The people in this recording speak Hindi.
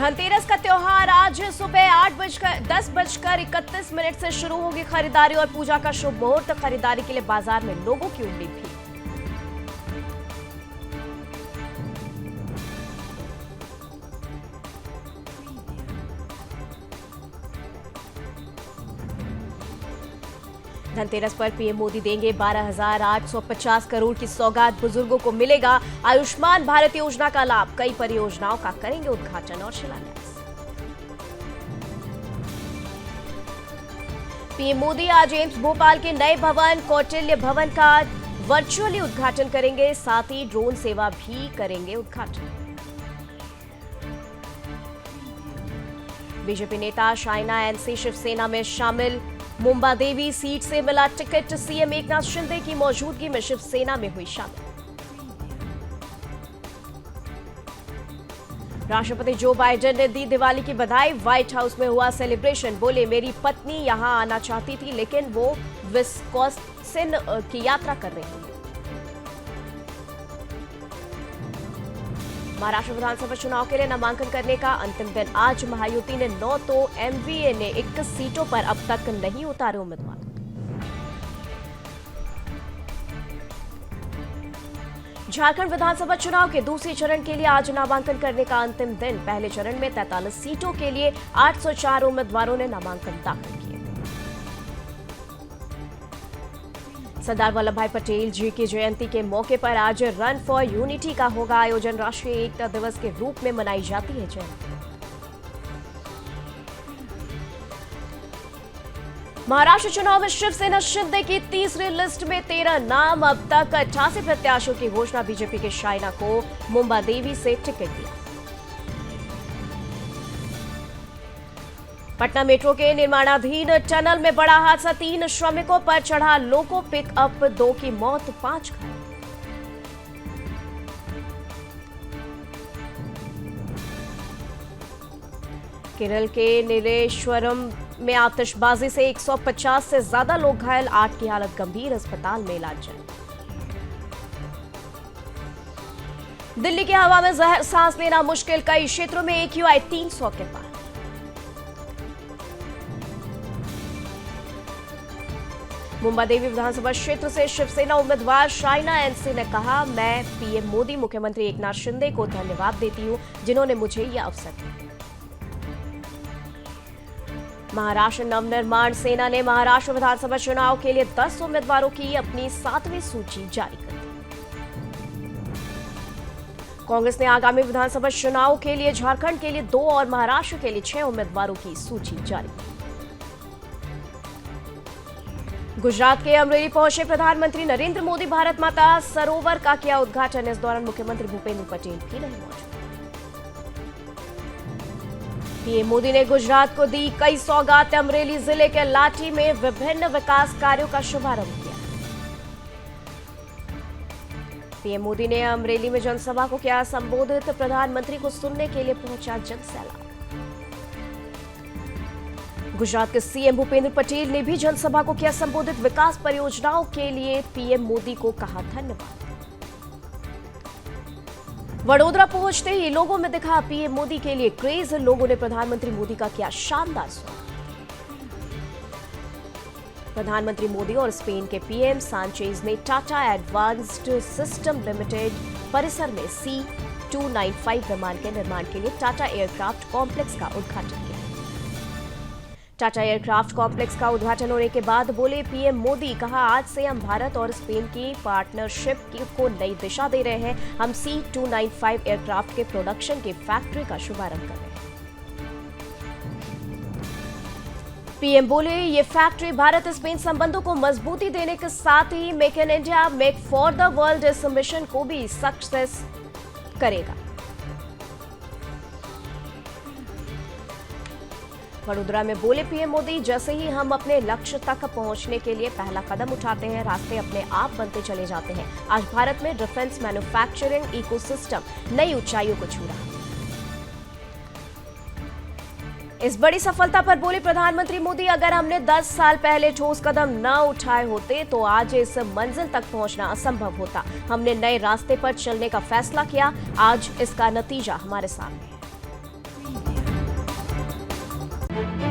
धनतेरस का त्योहार आज सुबह 10:31 से शुरू होगी खरीदारी और पूजा का शुभ मुहूर्त। खरीदारी के लिए बाजार में लोगों की उमड़ी भीड़। धनतेरस पर पीएम मोदी देंगे 12,850 करोड़ की सौगात, बुजुर्गों को मिलेगा आयुष्मान भारत योजना का लाभ। कई परियोजनाओं का करेंगे उद्घाटन और शिलान्यास। पीएम मोदी आज एम्स भोपाल के नए भवन कौटिल्य भवन का वर्चुअली उद्घाटन करेंगे, साथ ही ड्रोन सेवा भी करेंगे उद्घाटन। बीजेपी नेता शाइना एनसी शिवसेना में शामिल। मुंबा देवी सीट से मिला टिकट, सीएम एकनाथ शिंदे की मौजूदगी में शिवसेना में हुई शामिल। राष्ट्रपति जो बाइडेन ने दी दिवाली की बधाई, व्हाइट हाउस में हुआ सेलिब्रेशन। बोले, मेरी पत्नी यहां आना चाहती थी लेकिन वो विस्कॉन्सिन की यात्रा कर रही है। महाराष्ट्र विधानसभा चुनाव के लिए नामांकन करने का अंतिम दिन आज। महायुति ने 9 तो एमवीए ने 21 सीटों पर अब तक नहीं उतारे उम्मीदवार। झारखंड विधानसभा चुनाव के दूसरे चरण के लिए आज नामांकन करने का अंतिम दिन। पहले चरण में 43 सीटों के लिए 804 उम्मीदवारों ने नामांकन दाखिल किए। सरदार वल्लभ भाई पटेल जी की जयंती के मौके पर आज रन फॉर यूनिटी का होगा आयोजन। राष्ट्रीय एकता दिवस के रूप में मनाई जाती है जयंती। महाराष्ट्र चुनाव में शिवसेना शिंदे की तीसरी लिस्ट में 13 नाम। अब तक 88 प्रत्याशियों की घोषणा। बीजेपी के शाइना को मुंबा देवी से टिकट दिया। पटना मेट्रो के निर्माणाधीन टनल में बड़ा हादसा, 3 श्रमिकों पर चढ़ा लोको पिकअप, 2 की मौत, 5 घायल। केरल के नीलेश्वरम में आतिशबाजी से 150 से ज्यादा लोग घायल, 8 की हालत गंभीर, अस्पताल में इलाज जारी। दिल्ली की हवा में जहर, सांस लेना मुश्किल, कई क्षेत्रों में AQI 300 के पार। मुंबा देवी विधानसभा क्षेत्र से शिवसेना उम्मीदवार शाइना एनसी ने कहा, मैं पीएम मोदी, मुख्यमंत्री एकनाथ शिंदे को धन्यवाद देती हूं जिन्होंने मुझे यह अवसर दिया। महाराष्ट्र नवनिर्माण सेना ने महाराष्ट्र विधानसभा चुनाव के लिए 10 उम्मीदवारों की अपनी 7वीं सूची जारी कर दी। कांग्रेस ने आगामी विधानसभा चुनाव के लिए झारखंड के लिए 2 और महाराष्ट्र के लिए 6 उम्मीदवारों की सूची जारी की। गुजरात के अमरेली पहुंचे प्रधानमंत्री नरेंद्र मोदी, भारत माता सरोवर का किया उद्घाटन। इस दौरान मुख्यमंत्री भूपेंद्र पटेल भी रहे मौजूद। पीएम मोदी ने गुजरात को दी कई सौगात। अमरेली जिले के लाठी में विभिन्न विकास कार्यों का शुभारंभ किया। पीएम मोदी ने अमरेली में जनसभा को किया संबोधित। प्रधानमंत्री को सुनने के लिए पहुंचा जनसैलाब। गुजरात के सीएम भूपेंद्र पटेल ने भी जनसभा को किया संबोधित। विकास परियोजनाओं के लिए पीएम मोदी को कहा धन्यवाद। वडोदरा पहुंचते ही लोगों में दिखा पीएम मोदी के लिए क्रेज। लोगों ने प्रधानमंत्री मोदी का किया शानदार स्वागत। प्रधानमंत्री मोदी और स्पेन के पीएम सांचेज ने टाटा एडवांस्ड सिस्टम लिमिटेड परिसर में C295 विमान के निर्माण के लिए टाटा एयरक्राफ्ट कॉम्प्लेक्स का उद्घाटन किया। टाटा एयरक्राफ्ट कॉम्प्लेक्स का उद्घाटन होने के बाद बोले पीएम मोदी, कहा, आज से हम भारत और स्पेन की पार्टनरशिप को नई दिशा दे रहे हैं। हम C295 एयरक्राफ्ट के प्रोडक्शन की फैक्ट्री का शुभारंभ कर रहे हैं। पीएम बोले, ये फैक्ट्री भारत स्पेन संबंधों को मजबूती देने के साथ ही make in India, make for the world इस मिशन को भी सक्सेस करेगा। वडोदरा में बोले पीएम मोदी, जैसे ही हम अपने लक्ष्य तक पहुंचने के लिए पहला कदम उठाते हैं, रास्ते अपने आप बनते चले जाते हैं। आज भारत में डिफेंस मैन्युफैक्चरिंग इकोसिस्टम नई ऊंचाइयों को छू रहा है। इस बड़ी सफलता पर बोले प्रधानमंत्री मोदी, अगर हमने 10 साल पहले ठोस कदम न उठाए होते तो आज इस मंजिल तक पहुंचना असंभव होता। हमने नए रास्ते पर चलने का फैसला किया, आज इसका नतीजा हमारे सामने है। है।